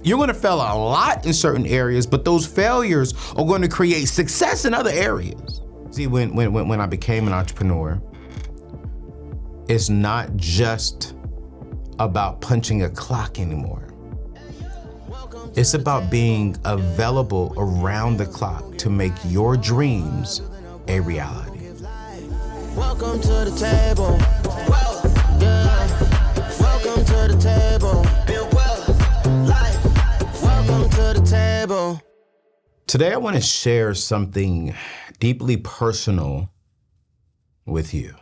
You're going to fail a lot in certain areas, but those failures are going to create success in other areas. See, when I became an entrepreneur, it's not just about punching a clock anymore. It's about being available around the clock to make your dreams a reality. Welcome to the table. Welcome to the table. Build wealth, life. Welcome to the table. Today, I want to share something deeply personal with you.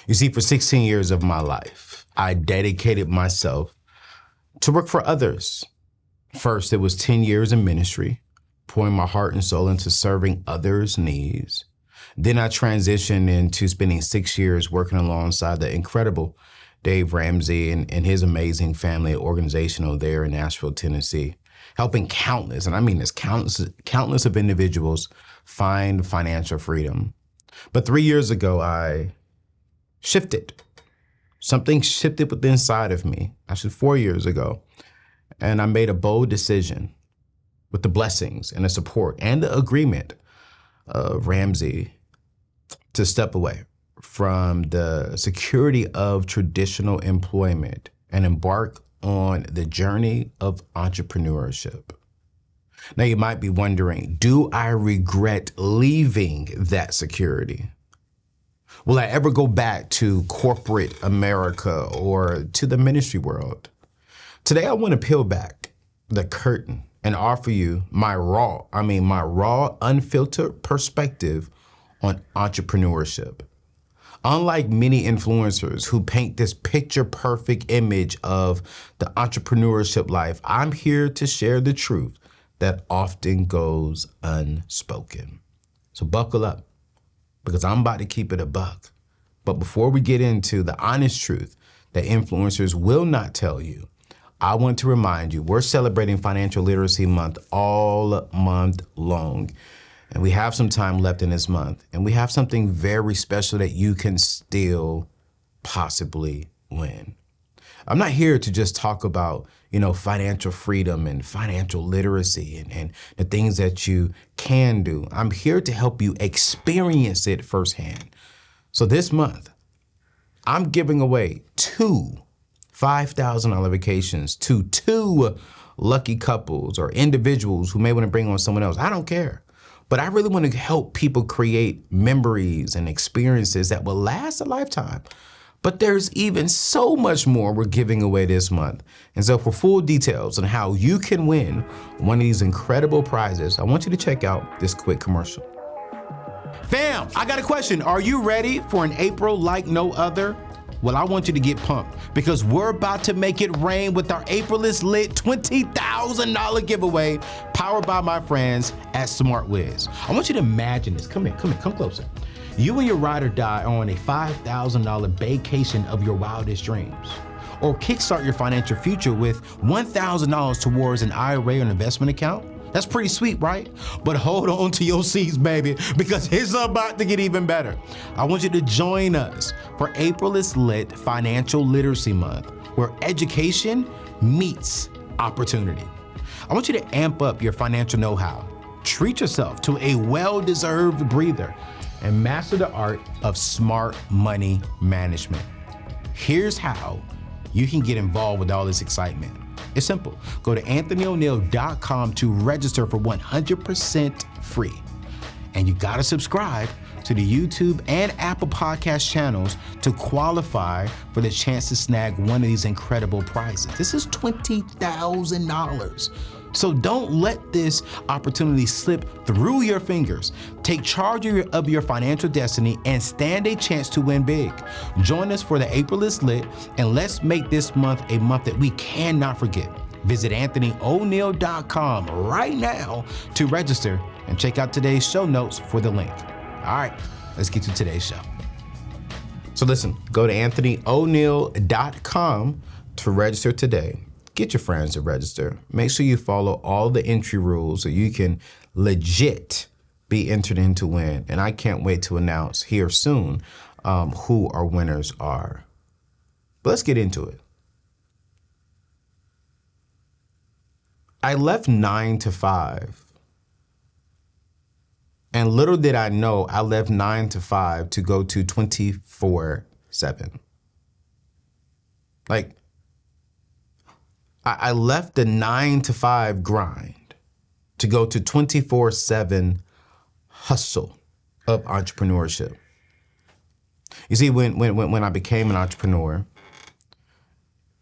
You see, for 16 years of my life, I dedicated myself to work for others. First, it was 10 years in ministry, pouring my heart and soul into serving others' needs. Then I transitioned into spending 6 years working alongside the incredible Dave Ramsey and his amazing family organizational there in Nashville, Tennessee, helping countless, and I mean this, countless of individuals find financial freedom. But 3 years ago, I shifted. Something shifted within inside of me, actually 4 years ago. And I made a bold decision with the blessings and the support and the agreement of Ramsey to step away from the security of traditional employment and embark on the journey of entrepreneurship. Now you might be wondering, do I regret leaving that security? Will I ever go back to corporate America or to the ministry world? Today, I want to peel back the curtain and offer you my raw, unfiltered perspective on entrepreneurship. Unlike many influencers who paint this picture-perfect image of the entrepreneurship life, I'm here to share the truth that often goes unspoken. So buckle up, because I'm about to keep it a buck. But before we get into the honest truth that influencers will not tell you, I want to remind you, we're celebrating Financial Literacy Month all month long. And we have some time left in this month. And we have something very special that you can still possibly win. I'm not here to just talk about, financial freedom and financial literacy and the things that you can do. I'm here to help you experience it firsthand. So this month, I'm giving away 2 $5,000 vacations to 2 lucky couples or individuals who may want to bring on someone else. I don't care. But I really want to help people create memories and experiences that will last a lifetime. But there's even so much more we're giving away this month. And so for full details on how you can win one of these incredible prizes, I want you to check out this quick commercial. Fam, I got a question. Are you ready for an April like no other? Well, I want you to get pumped because we're about to make it rain with our April is Lit $20,000 giveaway powered by my friends at SmartWiz. I want you to imagine this. Come closer. You and your ride or die are on a $5,000 vacation of your wildest dreams. Or kickstart your financial future with $1,000 towards an IRA or an investment account. That's pretty sweet, right? But hold on to your seats, baby, because it's about to get even better. I want you to join us for April is Lit Financial Literacy Month, where education meets opportunity. I want you to amp up your financial know-how, treat yourself to a well-deserved breather, and master the art of smart money management. Here's how you can get involved with all this excitement. It's simple. Go to AnthonyONeal.com to register for 100% free. And you gotta subscribe to the YouTube and Apple Podcast channels to qualify for the chance to snag one of these incredible prizes. This is $20,000. So don't let this opportunity slip through your fingers. Take charge of your financial destiny and stand a chance to win big. Join us for the April is Lit, and let's make this month a month that we cannot forget. Visit AnthonyONeal.com right now to register and check out today's show notes for the link. All right, let's get to today's show. So listen, go to AnthonyONeal.com to register today. Get your friends to register. Make sure you follow all the entry rules so you can legit be entered in to win. And I can't wait to announce here soon who our winners are. But let's get into it. I left 9 to 5. And little did I know, I left 9 to 5 to go to 24/7. Like, I left the 9 to 5 grind to go to 24/7 hustle of entrepreneurship. You see, when I became an entrepreneur,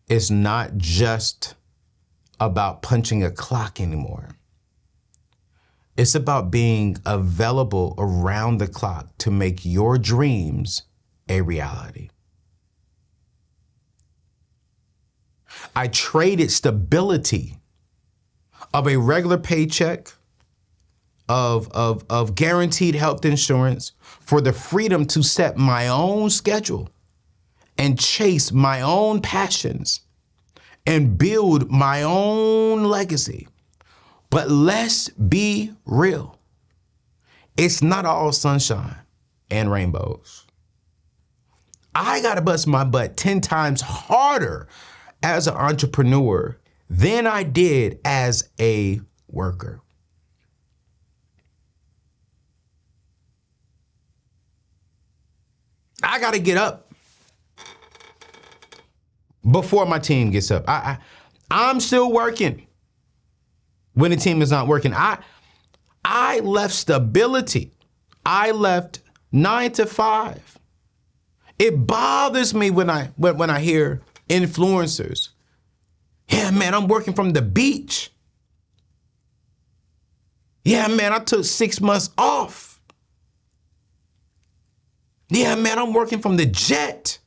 it's not just about punching a clock anymore. It's about being available around the clock to make your dreams a reality. I traded stability of a regular paycheck, of guaranteed health insurance for the freedom to set my own schedule and chase my own passions and build my own legacy. But let's be real. It's not all sunshine and rainbows. I gotta bust my butt 10 times harder as an entrepreneur than I did as a worker. I gotta get up before my team gets up. I'm still working when the team is not working. I left stability. I left 9 to 5. It bothers me when I hear influencers. Yeah, man, I'm working from the beach. Yeah, man, I took 6 months off. Yeah, man, I'm working from the jet.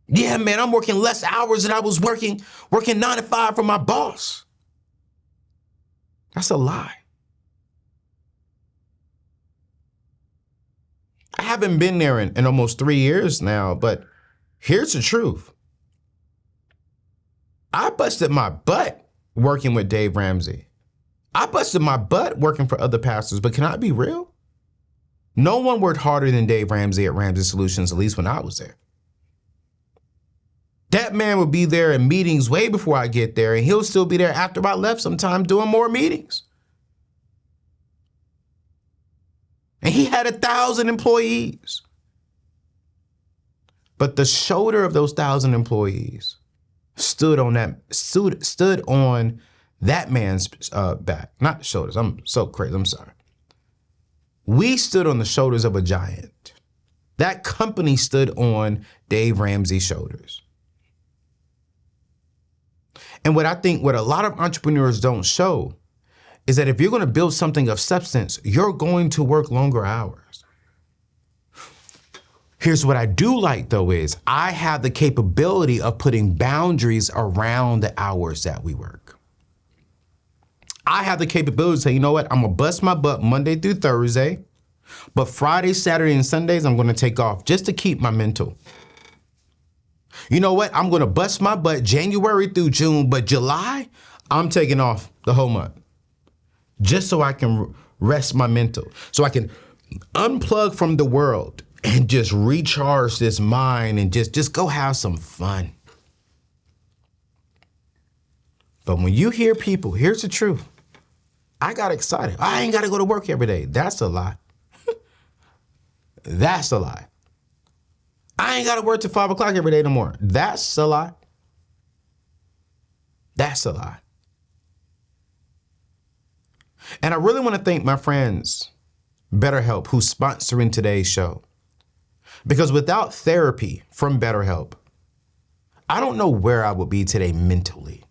Yeah, man, I'm working less hours than I was working 9 to 5 for my boss. That's a lie. I haven't been there in almost 3 years now, but here's the truth. I busted my butt working with Dave Ramsey. I busted my butt working for other pastors, but can I be real? No one worked harder than Dave Ramsey at Ramsey Solutions, at least when I was there. That man would be there in meetings way before I get there, and he'll still be there after I left sometimes doing more meetings. And he had 1,000 employees. But the shoulder of those 1,000 employees stood on that man's back, not the shoulders. I'm so crazy. I'm sorry. We stood on the shoulders of a giant. That company stood on Dave Ramsey's shoulders. And what a lot of entrepreneurs don't show is that if you're going to build something of substance, you're going to work longer hours. Here's what I do like, though, is I have the capability of putting boundaries around the hours that we work. I have the capability to say, you know what, I'm going to bust my butt Monday through Thursday, but Friday, Saturday, and Sundays, I'm going to take off just to keep my mental. You know what, I'm going to bust my butt January through June, but July, I'm taking off the whole month just so I can rest my mental, so I can unplug from the world and just recharge this mind and just go have some fun. But when you hear people, here's the truth. I got excited. I ain't got to go to work every day. That's a lie. That's a lie. I ain't got to work till 5 o'clock every day no more. That's a lie. That's a lie. And I really want to thank my friends, BetterHelp, who's sponsoring today's show. Because without therapy from BetterHelp, I don't know where I would be today mentally.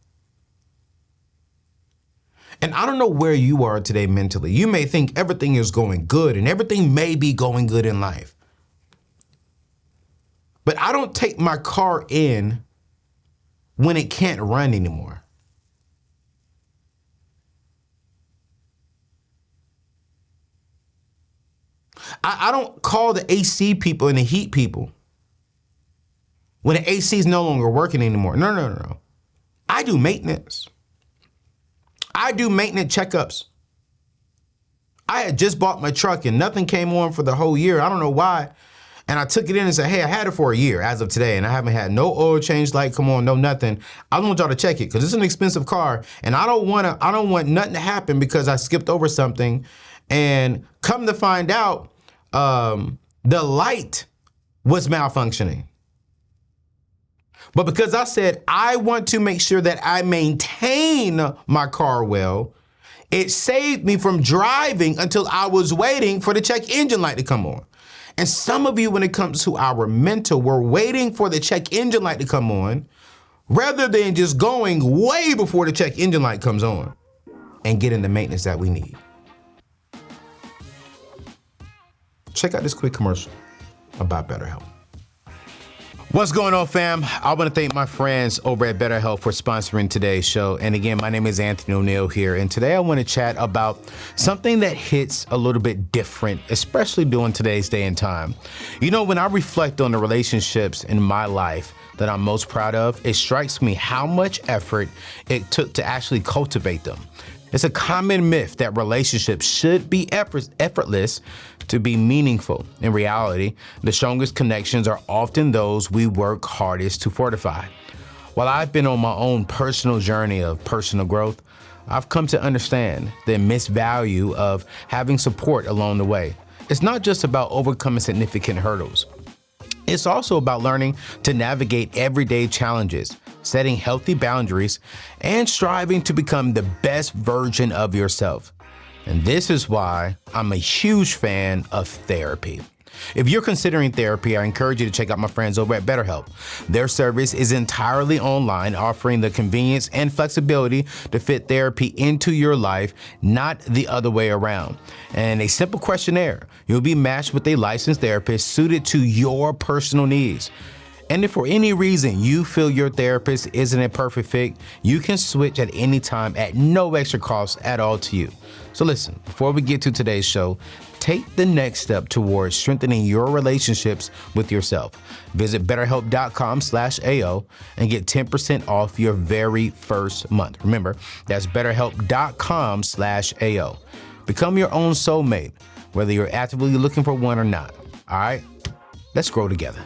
And I don't know where you are today mentally. You may think everything is going good and everything may be going good in life. But I don't take my car in when it can't run anymore. I don't call the AC people and the heat people when the AC is no longer working anymore. No. I do maintenance. I do maintenance checkups. I had just bought my truck and nothing came on for the whole year. I don't know why. And I took it in and said, hey, I had it for a year as of today, and I haven't had no oil change light come on, no nothing. I don't want y'all to check it because it's an expensive car, and I don't want nothing to happen because I skipped over something. And come to find out, the light was malfunctioning. But because I said I want to make sure that I maintain my car well, it saved me from driving until I was waiting for the check engine light to come on. And some of you, when it comes to our mental, we're waiting for the check engine light to come on rather than just going way before the check engine light comes on and getting the maintenance that we need. Check out this quick commercial about BetterHelp. What's going on, fam? I want to thank my friends over at BetterHelp for sponsoring today's show. And again, my name is Anthony ONeal here. And today I want to chat about something that hits a little bit different, especially during today's day and time. You know, when I reflect on the relationships in my life that I'm most proud of, it strikes me how much effort it took to actually cultivate them. It's a common myth that relationships should be effortless to be meaningful. In reality, the strongest connections are often those we work hardest to fortify. While I've been on my own personal journey of personal growth, I've come to understand the immense value of having support along the way. It's not just about overcoming significant hurdles. It's also about learning to navigate everyday challenges, setting healthy boundaries, and striving to become the best version of yourself. And this is why I'm a huge fan of therapy. If you're considering therapy, I encourage you to check out my friends over at BetterHelp. Their service is entirely online, offering the convenience and flexibility to fit therapy into your life, not the other way around. And a simple questionnaire, you'll be matched with a licensed therapist suited to your personal needs. And if for any reason you feel your therapist isn't a perfect fit, you can switch at any time at no extra cost at all to you. So listen, before we get to today's show, take the next step towards strengthening your relationships with yourself. Visit betterhelp.com/AO and get 10% off your very first month. Remember, that's betterhelp.com/AO. Become your own soulmate, whether you're actively looking for one or not. All right, let's grow together.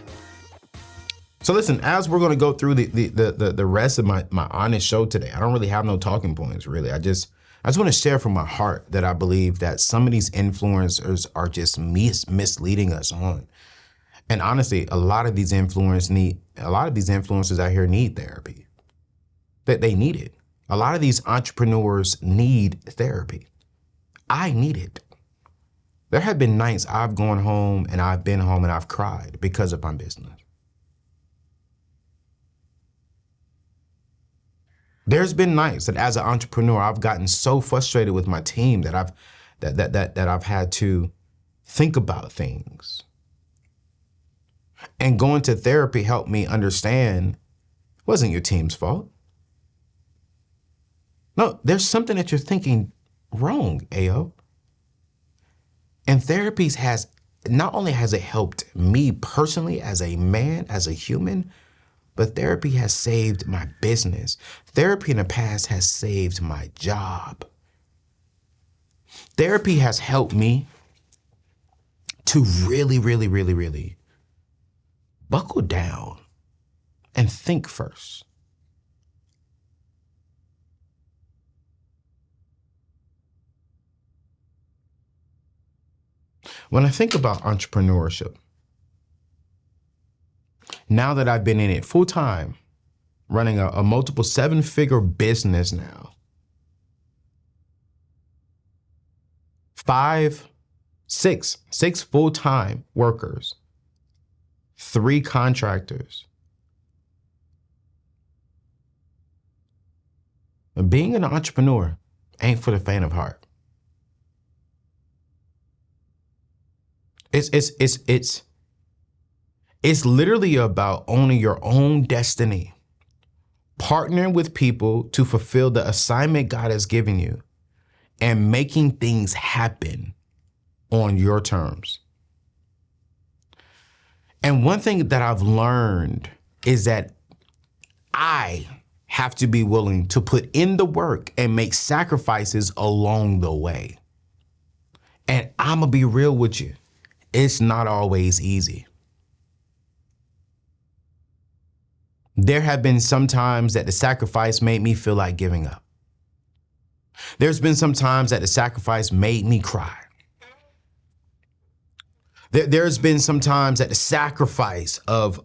So listen, as we're going to go through the rest of my honest show today, I don't really have no talking points, really. I just want to share from my heart that I believe that some of these influencers are just misleading us on. And honestly, a lot of these influencers out here need therapy. That they need it. A lot of these entrepreneurs need therapy. I need it. There have been nights I've gone home and I've been home and I've cried because of my business. There's been nights that as an entrepreneur, I've gotten so frustrated with my team that I've had to think about things. And going to therapy helped me understand it wasn't your team's fault. No, there's something that you're thinking wrong, AO. And therapy not only has it helped me personally as a man, as a human, but therapy has saved my business. Therapy in the past has saved my job. Therapy has helped me to really, really, really, really buckle down and think first. When I think about entrepreneurship, now that I've been in it full time, running a multiple 7-figure business now, 6 full-time workers, 3 contractors. And being an entrepreneur ain't for the faint of heart. It's literally about owning your own destiny, partnering with people to fulfill the assignment God has given you, and making things happen on your terms. And one thing that I've learned is that I have to be willing to put in the work and make sacrifices along the way. I'm going to be real with you. It's not always easy. There have been some times that the sacrifice made me feel like giving up. There's been some times that the sacrifice made me cry. There's been some times that the sacrifice of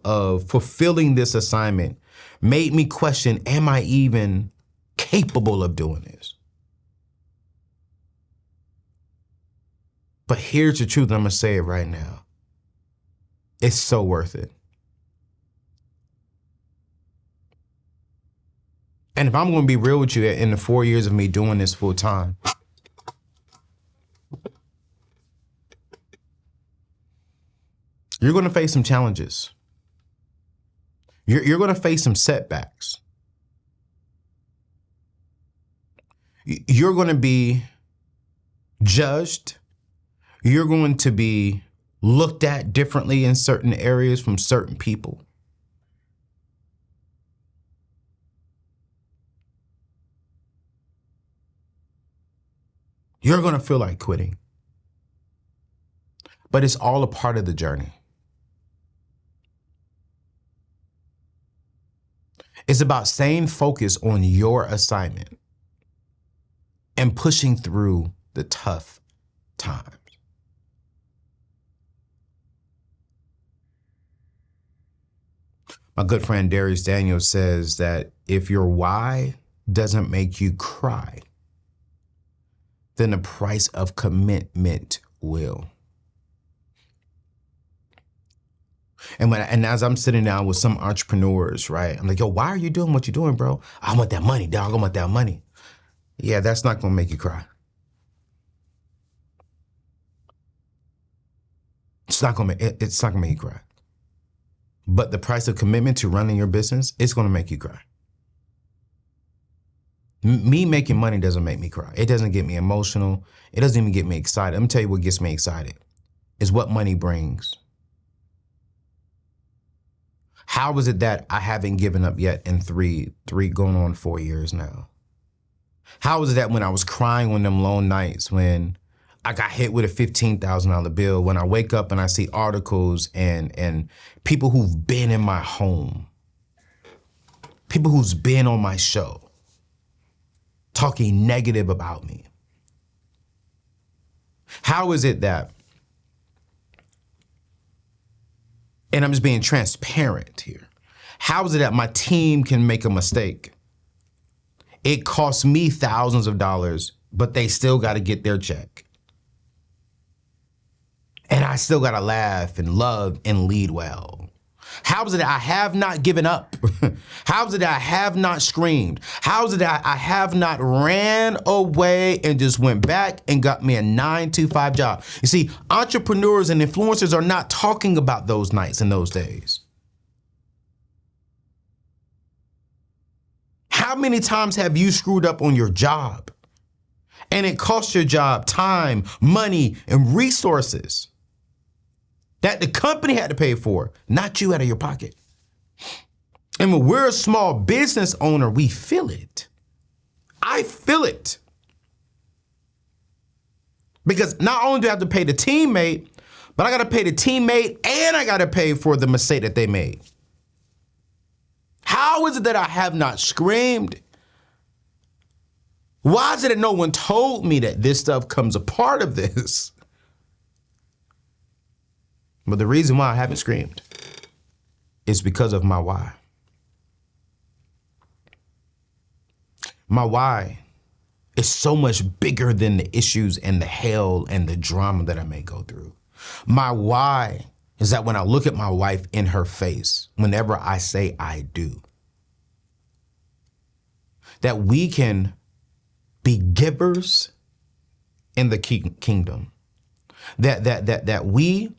fulfilling this assignment made me question, am I even capable of doing this? But here's the truth, I'm gonna say it right now. It's so worth it. And if I'm gonna be real with you, in the 4 years of me doing this full time, you're gonna face some challenges. You're gonna face some setbacks. You're gonna be judged. You're going to be looked at differently in certain areas from certain people. You're going to feel like quitting. But it's all a part of the journey. It's about staying focused on your assignment and pushing through the tough times. My good friend Darius Daniels says that if your why doesn't make you cry, then the price of commitment will. And as I'm sitting down with some entrepreneurs, right, I'm like, yo, why are you doing what you're doing, bro? I want that money, dog. I want that money. Yeah, that's not gonna make you cry. It's not gonna make you cry. But the price of commitment to running your business, it's gonna make you cry. Me making money doesn't make me cry. It doesn't get me emotional. It doesn't even get me excited. Let me tell you what gets me excited is what money brings. How is it that I haven't given up yet in three going on 4 years now? How is it that when I was crying on them lone nights, when I got hit with a $15,000 bill, when I wake up and I see articles and people who've been in my home, people who's been on my show, talking negative about me? How is it that, and I'm just being transparent here, how is it that my team can make a mistake? It costs me thousands of dollars, but they still got to get their check. And I still got to laugh and love and lead well. How is it that I have not given up? How is it that I have not screamed? How is it that I have not ran away and just went back and got me a 9-to-5 job? You see, entrepreneurs and influencers are not talking about those nights and those days. How many times have you screwed up on your job and it cost your job time, money, and resources that the company had to pay for, not you out of your pocket? And when we're a small business owner, we feel it. I feel it. Because not only do I have to pay the teammate, but I got to pay the teammate and I got to pay for the mistake that they made. How is it that I have not screamed? Why is it that no one told me that this stuff comes a part of this? But the reason why I haven't screamed is because of my why. My why is so much bigger than the issues and the hell and the drama that I may go through. My why is that when I look at my wife in her face, whenever I say I do, that we can be givers in the kingdom, that we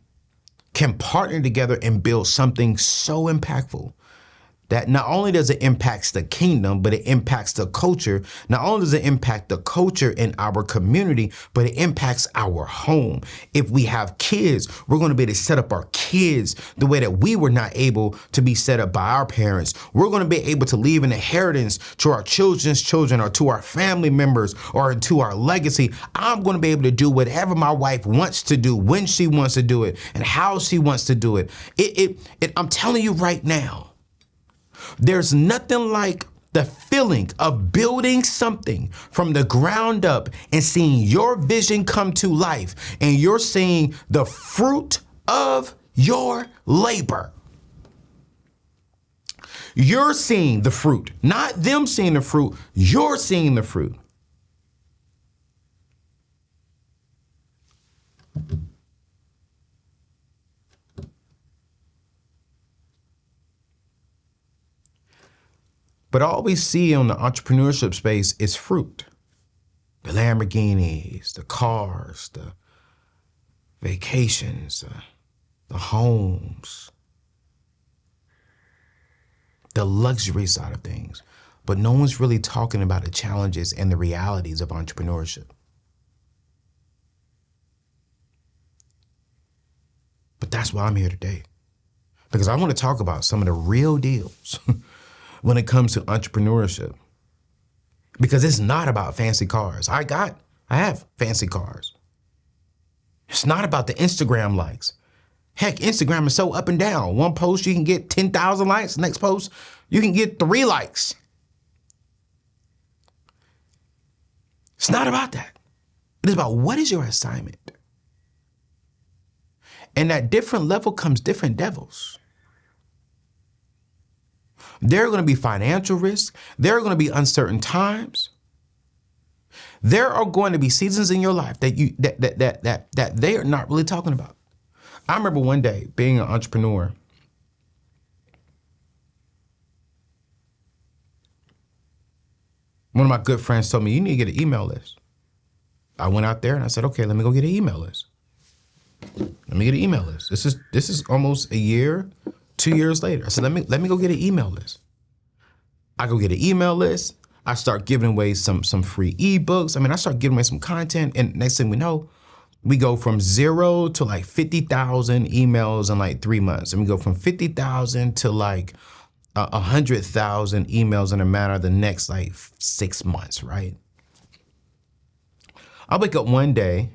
can partner together and build something so impactful that not only does it impact the kingdom, but it impacts the culture. Not only does it impact the culture in our community, but it impacts our home. If we have kids, we're going to be able to set up our kids the way that we were not able to be set up by our parents. We're going to be able to leave an inheritance to our children's children or to our family members or to our legacy. I'm going to be able to do whatever my wife wants to do, when she wants to do it, and how she wants to do it. I'm telling you right now, there's nothing like the feeling of building something from the ground up and seeing your vision come to life, and you're seeing the fruit of your labor. You're seeing the fruit, not them seeing the fruit. You're seeing the fruit. But all we see on the entrepreneurship space is fruit. The Lamborghinis, the cars, the vacations, the homes, the luxury side of things. But no one's really talking about the challenges and the realities of entrepreneurship. But that's why I'm here today. Because I want to talk about some of the real deals when it comes to entrepreneurship. Because it's not about fancy cars. I have fancy cars. It's not about the Instagram likes. Heck, Instagram is so up and down. One post you can get 10,000 likes. Next post you can get 3 likes. It's not about that. It is about what is your assignment. And at different level comes different devils. There are going to be financial risks. There are going to be uncertain times. There are going to be seasons in your life that they are not really talking about. I remember one day being an entrepreneur. One of my good friends told me, you need to get an email list. I went out there and I said, okay, let me go get an email list. Let me get an email list. This is almost a year, 2 years later. I said, let me go get an email list. I go get an email list. I start giving away some free ebooks. I mean, I start giving away some content, and next thing we know, we go from 0 to like 50,000 emails in like 3 months. And we go from 50,000 to like 100,000 emails in a matter of the next like 6 months, right? I wake up one day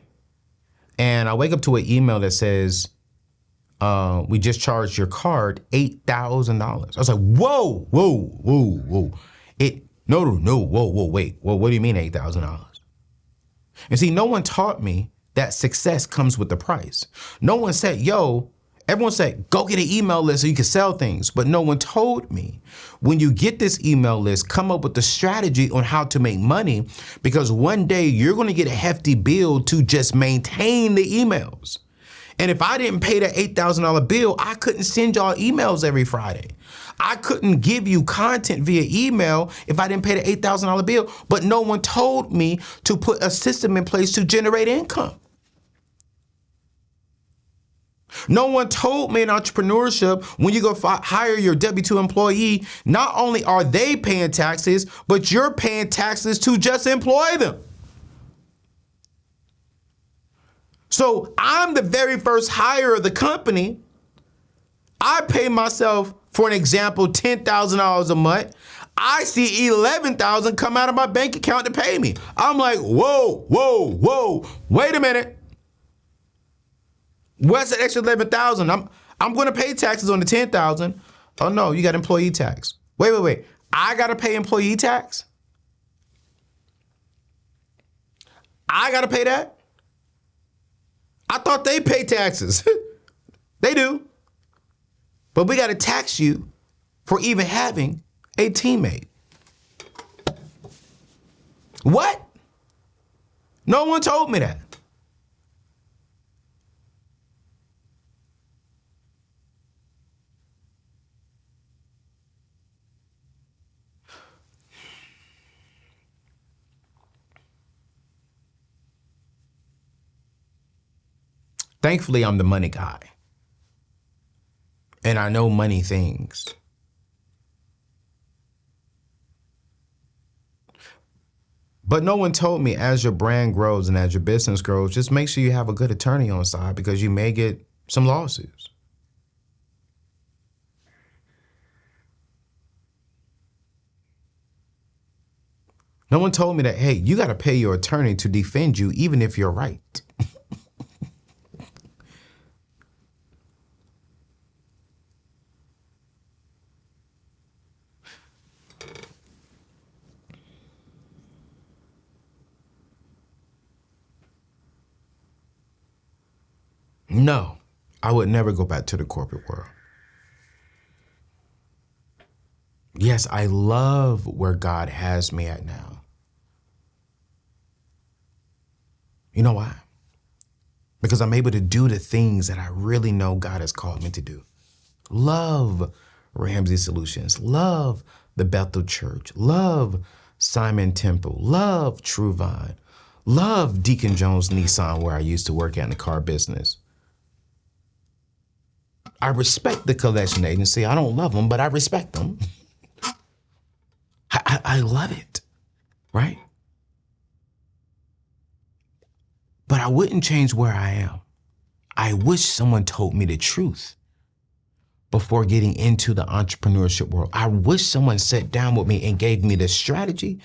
and I wake up to an email that says, we just charged your card $8,000. I was like, whoa. Whoa, wait. Well, what do you mean $8,000? And see, no one taught me that success comes with the price. No one said, everyone said, go get an email list so you can sell things. But no one told me, when you get this email list, come up with the strategy on how to make money, because one day you're going to get a hefty bill to just maintain the emails. And if I didn't pay that $8,000 bill, I couldn't send y'all emails every Friday. I couldn't give you content via email if I didn't pay the $8,000 bill. But no one told me to put a system in place to generate income. No one told me in entrepreneurship, when you go hire your W-2 employee, not only are they paying taxes, but you're paying taxes to just employ them. So I'm the very first hire of the company. I pay myself, for an example, $10,000 a month. I see $11,000 come out of my bank account to pay me. I'm like, whoa, wait a minute. What's the extra $11,000? I'm going to pay taxes on the $10,000. Oh no, you got employee tax. Wait. I got to pay employee tax? I got to pay that? I thought they pay taxes. They do. But we got to tax you for even having a teammate. What? No one told me that. Thankfully, I'm the money guy. And I know money things. But no one told me as your brand grows and as your business grows, just make sure you have a good attorney on side because you may get some lawsuits. No one told me that, hey, you got to pay your attorney to defend you even if you're right. No, I would never go back to the corporate world. Yes, I love where God has me at now. You know why? Because I'm able to do the things that I really know God has called me to do. Love Ramsey Solutions, love the Bethel Church, love Simon Temple, love True Vine, love Deacon Jones Nissan, where I used to work at in the car business. I respect the collection agency. I don't love them, but I respect them. I love it, right? But I wouldn't change where I am. I wish someone told me the truth before getting into the entrepreneurship world. I wish someone sat down with me and gave me the strategy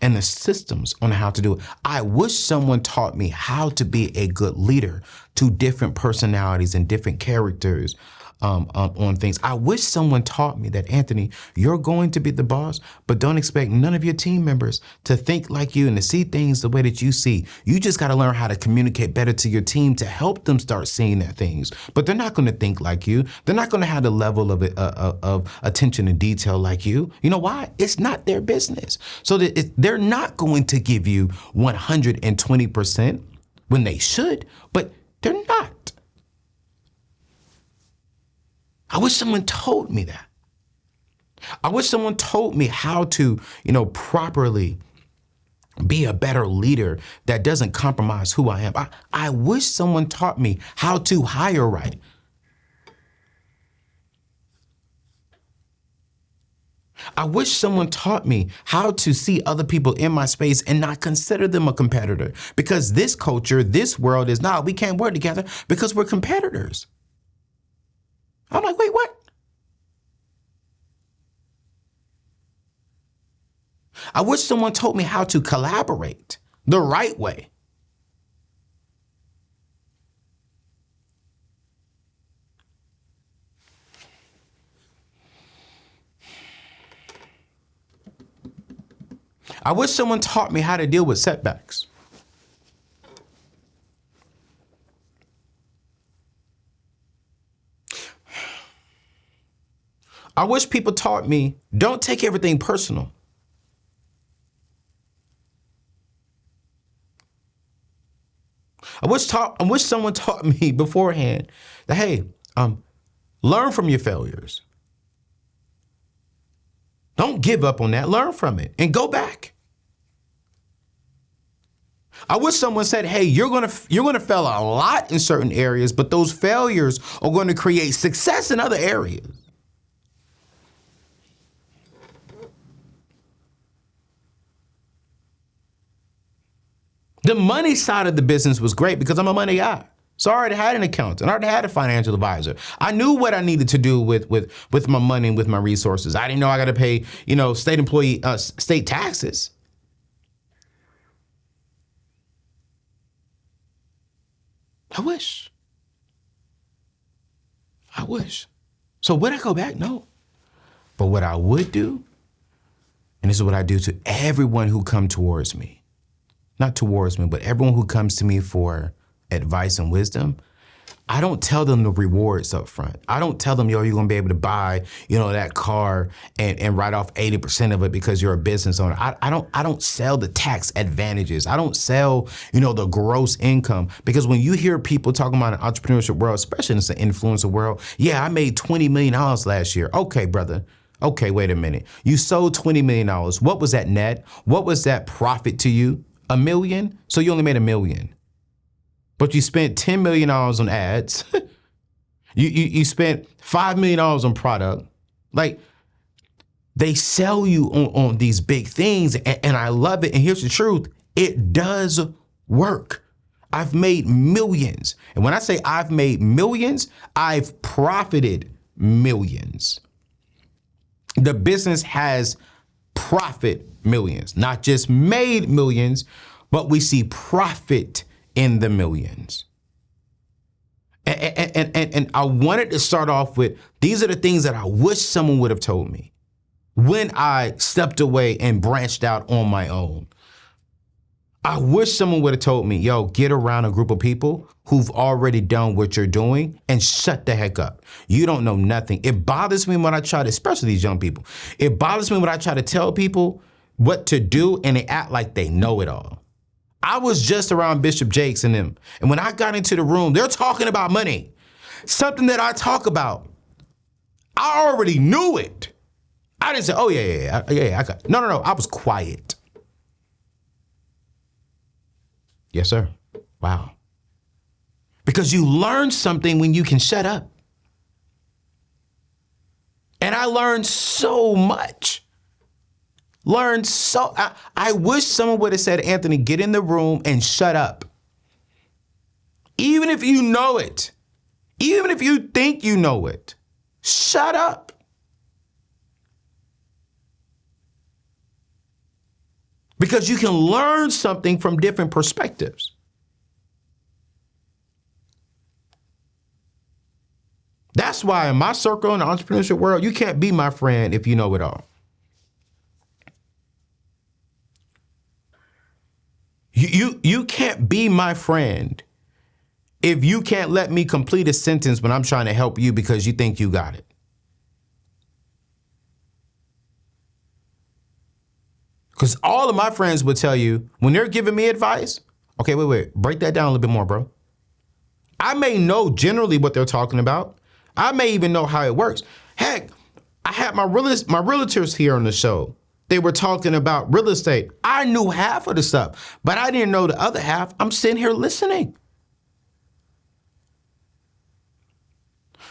and the systems on how to do it. I wish someone taught me how to be a good leader to different personalities and different characters on things. I wish someone taught me that, Anthony, you're going to be the boss, but don't expect none of your team members to think like you and to see things the way that you see. You just got to learn how to communicate better to your team to help them start seeing that things. But they're not going to think like you. They're not going to have the level of attention and detail like you. You know why? It's not their business. So that they're not going to give you 120% when they should, but they're not. I wish someone told me that. I wish someone told me how to, properly be a better leader that doesn't compromise who I am. I wish someone taught me how to hire right. I wish someone taught me how to see other people in my space and not consider them a competitor. Because this culture, this world is we can't work together because we're competitors. I'm like, wait, what? I wish someone told me how to collaborate the right way. I wish someone taught me how to deal with setbacks. I wish people taught me, don't take everything personal. I wish someone taught me beforehand that, hey, learn from your failures. Don't give up on that. Learn from it and go back. I wish someone said, hey, you're gonna fail a lot in certain areas, but those failures are going to create success in other areas. The money side of the business was great because I'm a money guy. So I already had an accountant. I already had a financial advisor. I knew what I needed to do with my money and with my resources. I didn't know I got to pay, state taxes. I wish. So would I go back? No. But what I would do, and this is what I do to everyone who come towards me, not towards me, but everyone who comes to me for advice and wisdom, I don't tell them the rewards up front. I don't tell them, you're going to be able to buy, that car and write off 80% of it because you're a business owner. I don't sell the tax advantages. I don't sell, the gross income, because when you hear people talking about an entrepreneurship world, especially in the influencer world, I made $20 million last year. Okay, brother. Okay, wait a minute. You sold $20 million. What was that net? What was that profit to you? $1 million? So you only made $1 million. But you spent $10 million on ads. you spent $5 million on product. Like, They sell you on these big things, and I love it. And here's the truth. It does work. I've made millions. And when I say I've made millions, I've profited millions. The business has profit millions, not just made millions, but we see profit in the millions. And I wanted to start off with, these are the things that I wish someone would have told me when I stepped away and branched out on my own. I wish someone would have told me, yo, get around a group of people who've already done what you're doing and shut the heck up. You don't know nothing. It bothers me when I try to, especially these young people, it bothers me when I try to tell people what to do and they act like they know it all. I was just around Bishop Jakes and them, and when I got into the room, they're talking about money, something that I talk about. I already knew it. I didn't say, oh yeah, I got it. No, I was quiet. Yes, sir. Wow. Because you learn something when you can shut up. And I learned so much. I wish someone would have said, Anthony, get in the room and shut up. Even if you know it, even if you think you know it, shut up. Because you can learn something from different perspectives. That's why in my circle in the entrepreneurship world, you can't be my friend if you know it all. You can't be my friend if you can't let me complete a sentence when I'm trying to help you because you think you got it. Because all of my friends would tell you when they're giving me advice, okay, wait, break that down a little bit more, bro. I may know generally what they're talking about. I may even know how it works. Heck, I had my realtors here on the show. They were talking about real estate. I knew half of the stuff, but I didn't know the other half. I'm sitting here listening.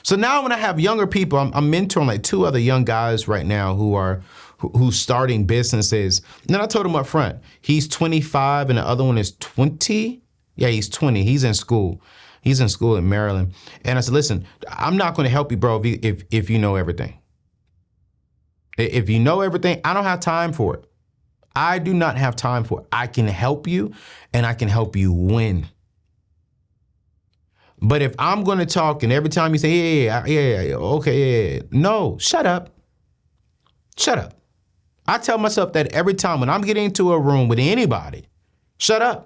So now when I have younger people, I'm mentoring like 2 other young guys right now who's starting businesses. And then I told him up front, he's 25 and the other one is 20. Yeah, he's 20. He's in school. He's in school in Maryland. And I said, listen, I'm not going to help you, bro, if you know everything. If you know everything, I don't have time for it. I do not have time for it. I can help you and I can help you win. But if I'm going to talk and every time you say, yeah, okay, yeah, no, shut up. Shut up. I tell myself that every time when I'm getting into a room with anybody, shut up.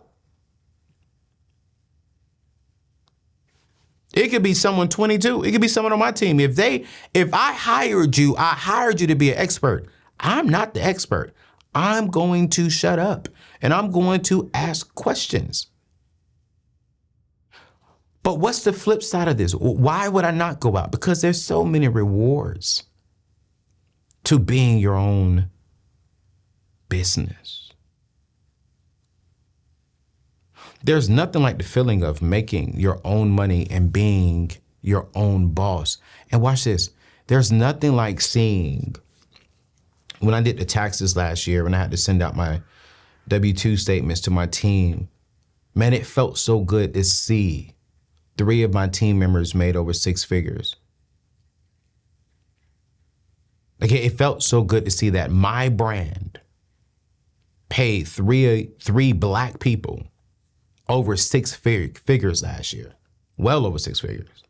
It could be someone 22. It could be someone on my team. If I hired you to be an expert. I'm not the expert. I'm going to shut up and I'm going to ask questions. But what's the flip side of this? Why would I not go out? Because there's so many rewards to being your own business. There's nothing like the feeling of making your own money and being your own boss. And watch this. There's nothing like seeing, when I did the taxes last year, when I had to send out my W-2 statements to my team, man, it felt so good to see 3 of my team members made over 6 figures. Like, it felt so good to see that my brand paid three Black people over 6 figures last year, well over 6 figures.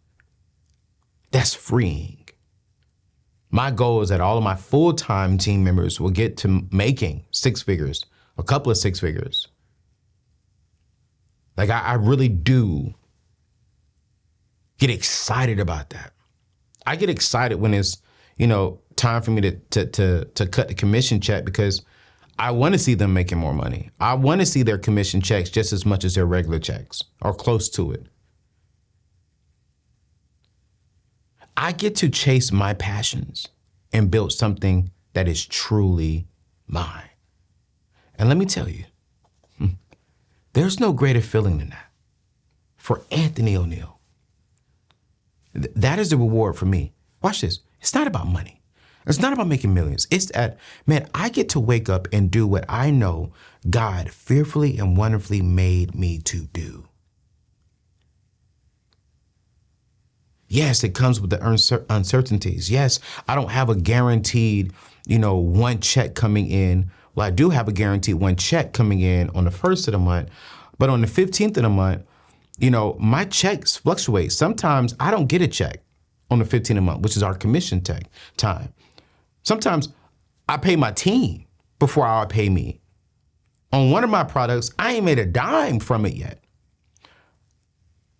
That's freeing. My goal is that all of my full-time team members will get to making 6 figures, a couple of 6 figures. Like, I really do get excited about that. I get excited when it's, time for me to cut the commission check because I want to see them making more money. I want to see their commission checks just as much as their regular checks or close to it. I get to chase my passions and build something that is truly mine. And let me tell you, there's no greater feeling than that. For Anthony ONeal, that is the reward for me. Watch this. It's not about money. It's not about making millions. It's that, man, I get to wake up and do what I know God fearfully and wonderfully made me to do. Yes, it comes with the uncertainties. Yes, I don't have a guaranteed, one check coming in. Well, I do have a guaranteed one check coming in on the 1st of the month, but on the 15th of the month, my checks fluctuate. Sometimes I don't get a check on the 15th of the month, which is our commission time. Sometimes I pay my team before I pay me. On one of my products, I ain't made a dime from it yet.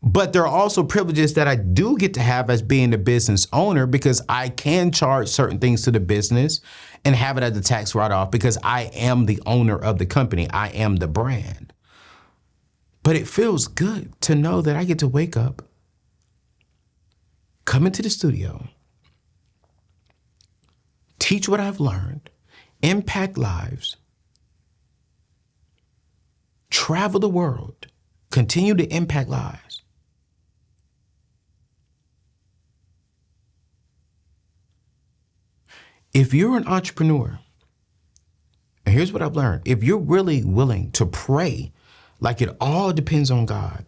But there are also privileges that I do get to have as being the business owner, because I can charge certain things to the business and have it as a tax write-off because I am the owner of the company. I am the brand. But it feels good to know that I get to wake up, come into the studio, teach what I've learned, impact lives, travel the world, continue to impact lives. If you're an entrepreneur, and here's what I've learned, if you're really willing to pray like it all depends on God,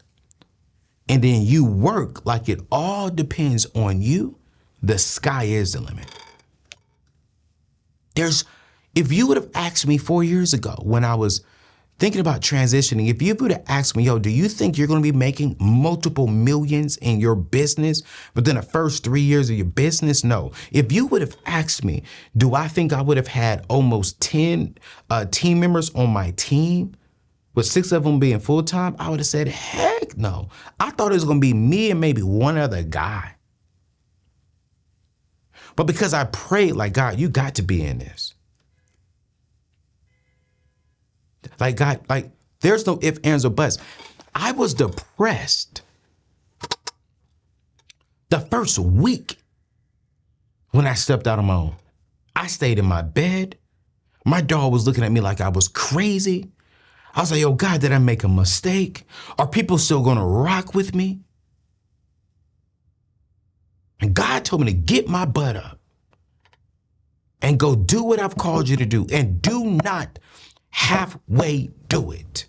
and then you work like it all depends on you, the sky is the limit. If you would have asked me 4 years ago when I was thinking about transitioning, if you would have asked me, do you think you're going to be making multiple millions in your business within the first 3 years of your business? No. If you would have asked me, do I think I would have had almost 10 team members on my team, with 6 of them being full-time? I would have said, heck no. I thought it was going to be me and maybe one other guy. But because I prayed like, God, you got to be in this. Like, God, there's no ifs, ands, or buts. I was depressed the first week when I stepped out on my own. I stayed in my bed. My dog was looking at me like I was crazy. I was like, yo, God, did I make a mistake? Are people still going to rock with me? And God told me to get my butt up and go do what I've called you to do, and do not halfway do it.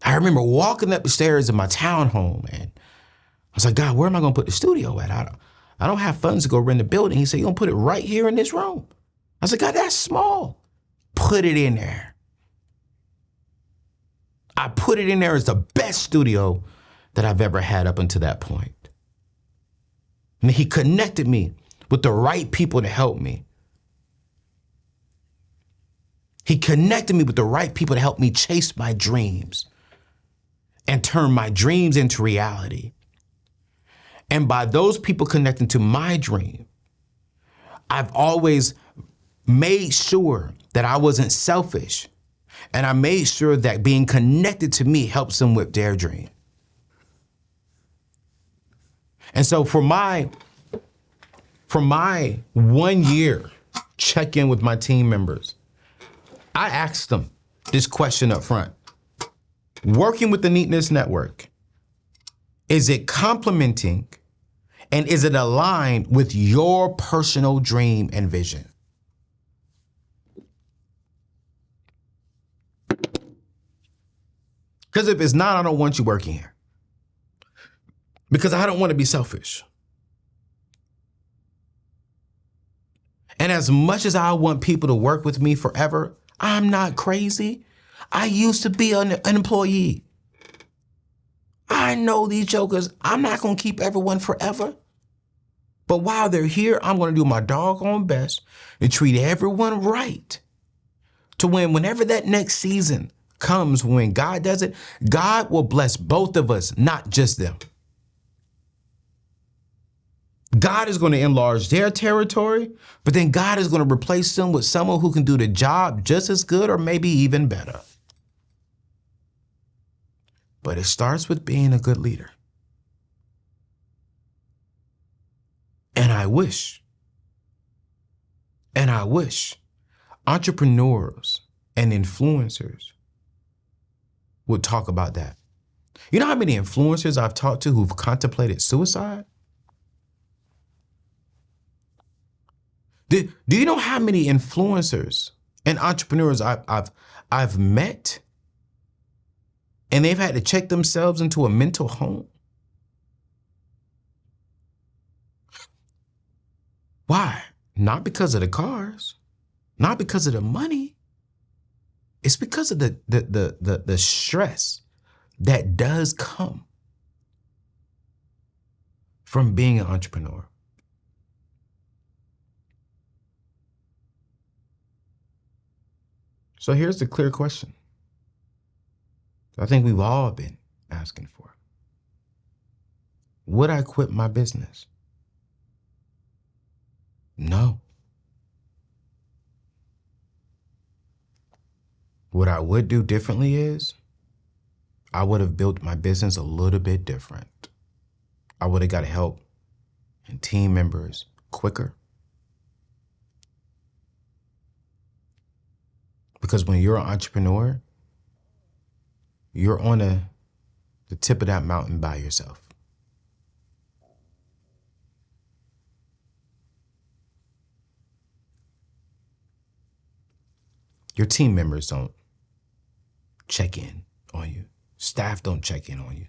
I remember walking up the stairs in my townhome, and I was like, God, where am I going to put the studio at? I don't have funds to go rent a building. He said, you're going to put it right here in this room. I said, God, that's small. Put it in there. I put it in there as the best studio that I've ever had up until that point. And he connected me with the right people to help me. He connected me with the right people to help me chase my dreams and turn my dreams into reality. And by those people connecting to my dream, I've always made sure that I wasn't selfish. And I made sure that being connected to me helps them with their dream. And so for my 1 year check-in with my team members, I asked them this question up front. Working with the Neatness Network, is it complementing and is it aligned with your personal dream and vision? Because if it's not, I don't want you working here. Because I don't want to be selfish. And as much as I want people to work with me forever, I'm not crazy. I used to be an employee. I know these jokers, I'm not going to keep everyone forever. But while they're here, I'm going to do my doggone best and treat everyone right. To whenever that next season comes, when God does it, God will bless both of us, not just them. God is going to enlarge their territory, but then God is going to replace them with someone who can do the job just as good or maybe even better. But it starts with being a good leader. And I wish entrepreneurs and influencers would talk about that. You know how many influencers I've talked to who've contemplated suicide? Do you know how many influencers and entrepreneurs I've met and they've had to check themselves into a mental home? Why? Not because of the cars, not because of the money. It's because of the stress that does come from being an entrepreneur. So here's the clear question I think we've all been asking for. Would I quit my business? No. What I would do differently is I would have built my business a little bit different. I would have got help and team members quicker. Because when you're an entrepreneur, you're on the tip of that mountain by yourself. Your team members don't check in on you. Staff don't check in on you.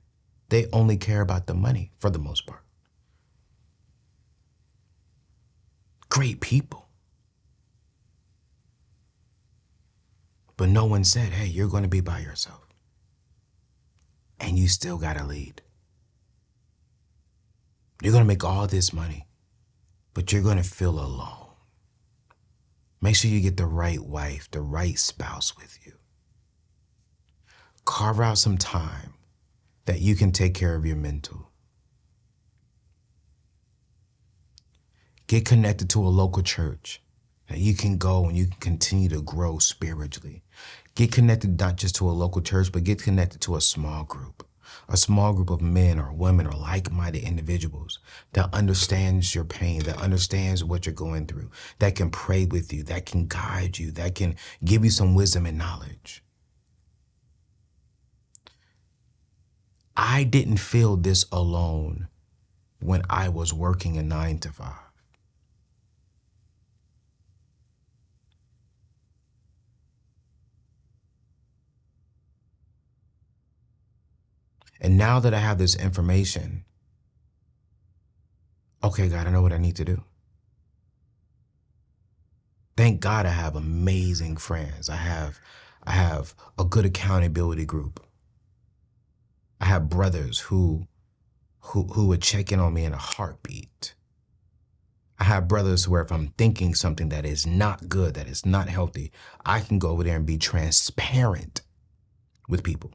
They only care about the money for the most part. Great people. But no one said, hey, you're going to be by yourself. And you still got to lead. You're going to make all this money, but you're going to feel alone. Make sure you get the right wife, the right spouse with you. Carve out some time that you can take care of your mental. Get connected to a local church that you can go and you can continue to grow spiritually. Get connected not just to a local church, but get connected to a small group of men or women or like-minded individuals that understands your pain, that understands what you're going through, that can pray with you, that can guide you, that can give you some wisdom and knowledge. I didn't feel this alone when I was working a 9-to-5. And now that I have this information, okay, God, I know what I need to do. Thank God I have amazing friends. I have a good accountability group. I have brothers who would check in on me in a heartbeat. I have brothers where if I'm thinking something that is not good, that is not healthy, I can go over there and be transparent with people.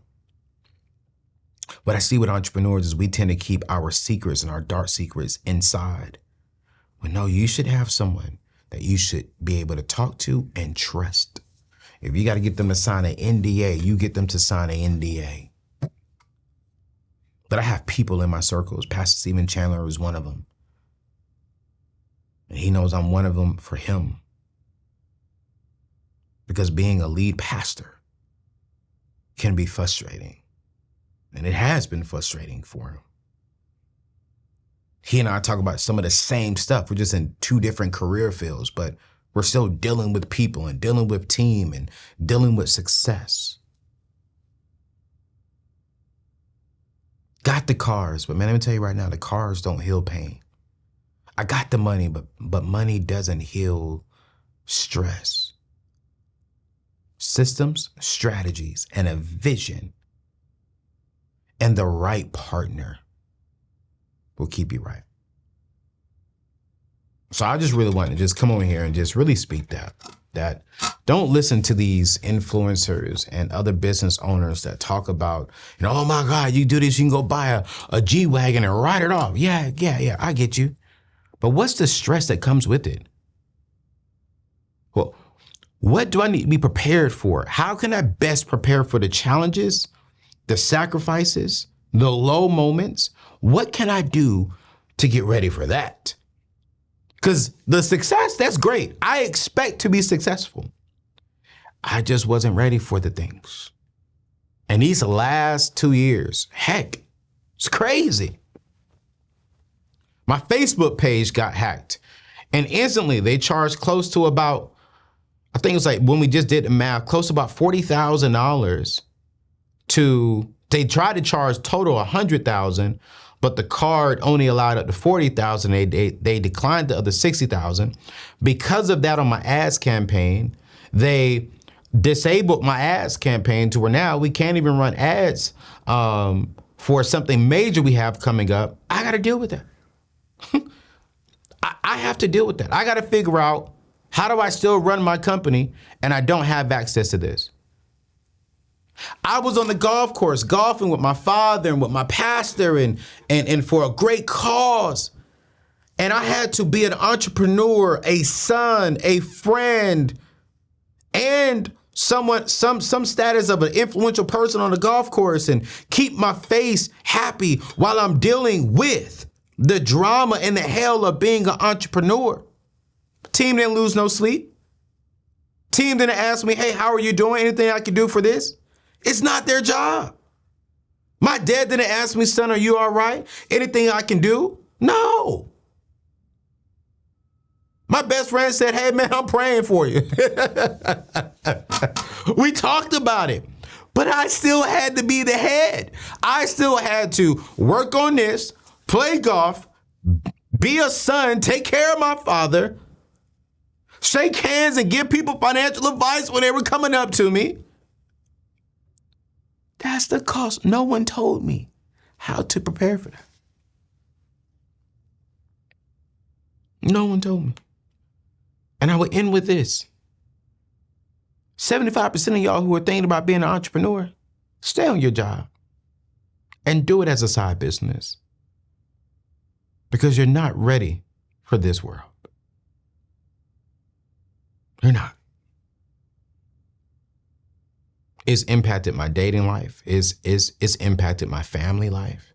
What I see with entrepreneurs is we tend to keep our secrets and our dark secrets inside. But no, you should have someone that you should be able to talk to and trust. If you got to get them to sign an NDA, you get them to sign an NDA. But I have people in my circles. Pastor Stephen Chandler is one of them. And he knows I'm one of them for him. Because being a lead pastor can be frustrating. And it has been frustrating for him. He and I talk about some of the same stuff. We're just in two different career fields, but we're still dealing with people and dealing with team and dealing with success. Got the cars, but man, let me tell you right now, the cars don't heal pain. I got the money, but money doesn't heal stress. Systems, strategies, and a vision and the right partner will keep you right. So I just really want to just come over here and just really speak that don't listen to these influencers and other business owners that talk about, oh my God, you do this, you can go buy a G-Wagon and ride it off. Yeah, I get you. But what's the stress that comes with it? Well, what do I need to be prepared for? How can I best prepare for the challenges, the sacrifices, the low moments? What can I do to get ready for that? Because the success, that's great. I expect to be successful. I just wasn't ready for the things. And these last 2 years, heck, it's crazy. My Facebook page got hacked. And instantly they charge close to about, I think it was like when we just did the math, close to about $40,000 they tried to charge total $100,000, but the card only allowed up to $40,000. They declined the other $60,000. Because of that on my ads campaign, they disabled my ads campaign to where now we can't even run ads for something major we have coming up. I got to deal with that. I have to deal with that. I got to figure out, how do I still run my company and I don't have access to this? I was on the golf course golfing with my father and with my pastor and for a great cause. And I had to be an entrepreneur, a son, a friend, and some status of an influential person on the golf course and keep my face happy while I'm dealing with the drama and the hell of being an entrepreneur. Team didn't lose no sleep. Team didn't ask me, hey, how are you doing? Anything I can do for this? It's not their job. My dad didn't ask me, son, are you all right? Anything I can do? No. My best friend said, hey, man, I'm praying for you. We talked about it, but I still had to be the head. I still had to work on this, play golf, be a son, take care of my father, shake hands and give people financial advice when they were coming up to me. That's the cost. No one told me how to prepare for that. No one told me. And I would end with this. 75% of y'all who are thinking about being an entrepreneur, stay on your job and do it as a side business because you're not ready for this world. You're not. It's impacted my dating life. It's impacted my family life.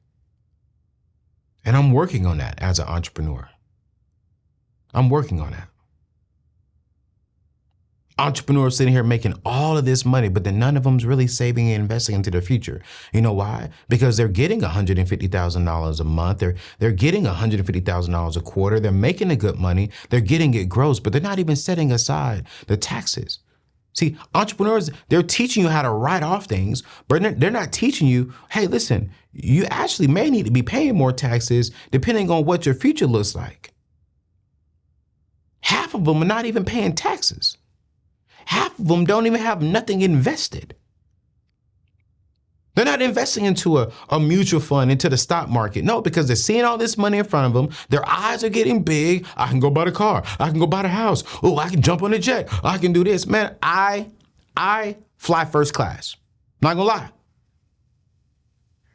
And I'm working on that as an entrepreneur. I'm working on that. Entrepreneurs sitting here making all of this money, but then none of them's really saving and investing into their future. You know why? Because they're getting $150,000 a month. They're getting $150,000 a quarter. They're making the good money. They're getting it gross, but they're not even setting aside the taxes. See, entrepreneurs, they're teaching you how to write off things, but they're not teaching you, hey, listen, you actually may need to be paying more taxes depending on what your future looks like. Half of them are not even paying taxes. Half of them don't even have nothing invested. They're not investing into a mutual fund, into the stock market. No, because they're seeing all this money in front of them. Their eyes are getting big. I can go buy the car. I can go buy the house. Oh, I can jump on a jet. I can do this. Man, I fly first class. Not gonna lie.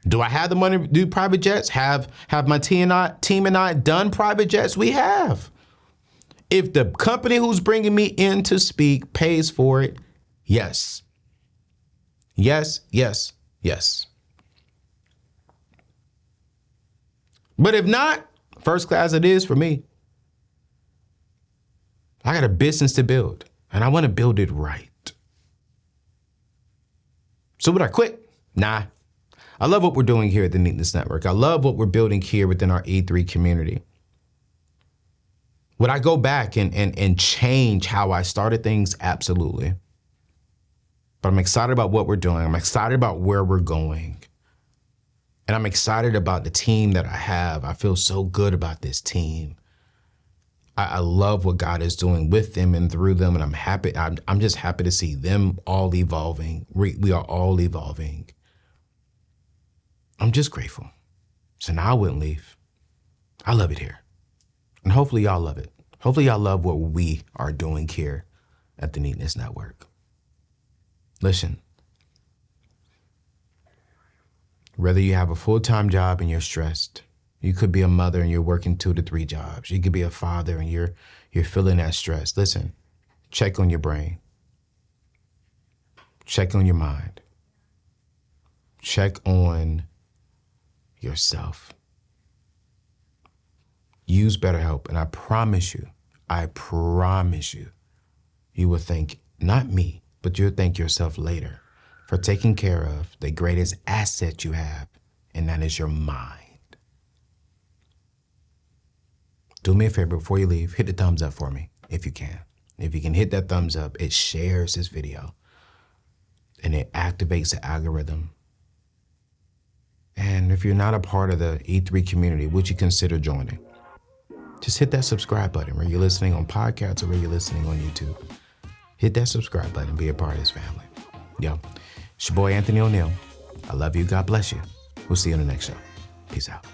Do I have the money to do private jets? Have my team and I done private jets? We have. If the company who's bringing me in to speak pays for it, yes. Yes, yes. Yes. But if not, first class it is for me. I got a business to build and I want to build it right. So would I quit? Nah. I love what we're doing here at the Neatness Network. I love what we're building here within our E3 community. Would I go back and change how I started things? Absolutely. But I'm excited about what we're doing. I'm excited about where we're going. And I'm excited about the team that I have. I feel so good about this team. I love what God is doing with them and through them. And I'm happy. I'm just happy to see them all evolving. We are all evolving. I'm just grateful. So now I wouldn't leave. I love it here. And hopefully y'all love it. Hopefully y'all love what we are doing here at the Neatness Network. Listen, whether you have a full-time job and you're stressed, you could be a mother and you're working 2 to 3 jobs. You could be a father and you're feeling that stress. Listen, check on your brain. Check on your mind. Check on yourself. Use BetterHelp, and I promise you, you will thank not me, but you'll thank yourself later for taking care of the greatest asset you have, and that is your mind. do me a favor before you leave, hit the thumbs up for me if you can. If you can hit that thumbs up, it shares this video and it activates the algorithm. And if you're not a part of the E3 community, would you consider joining? Just hit that subscribe button where you're listening on podcasts or where you're listening on YouTube. Hit that subscribe button and be a part of this family. Yo, it's your boy Anthony ONeal. I love you. God bless you. We'll see you on the next show. Peace out.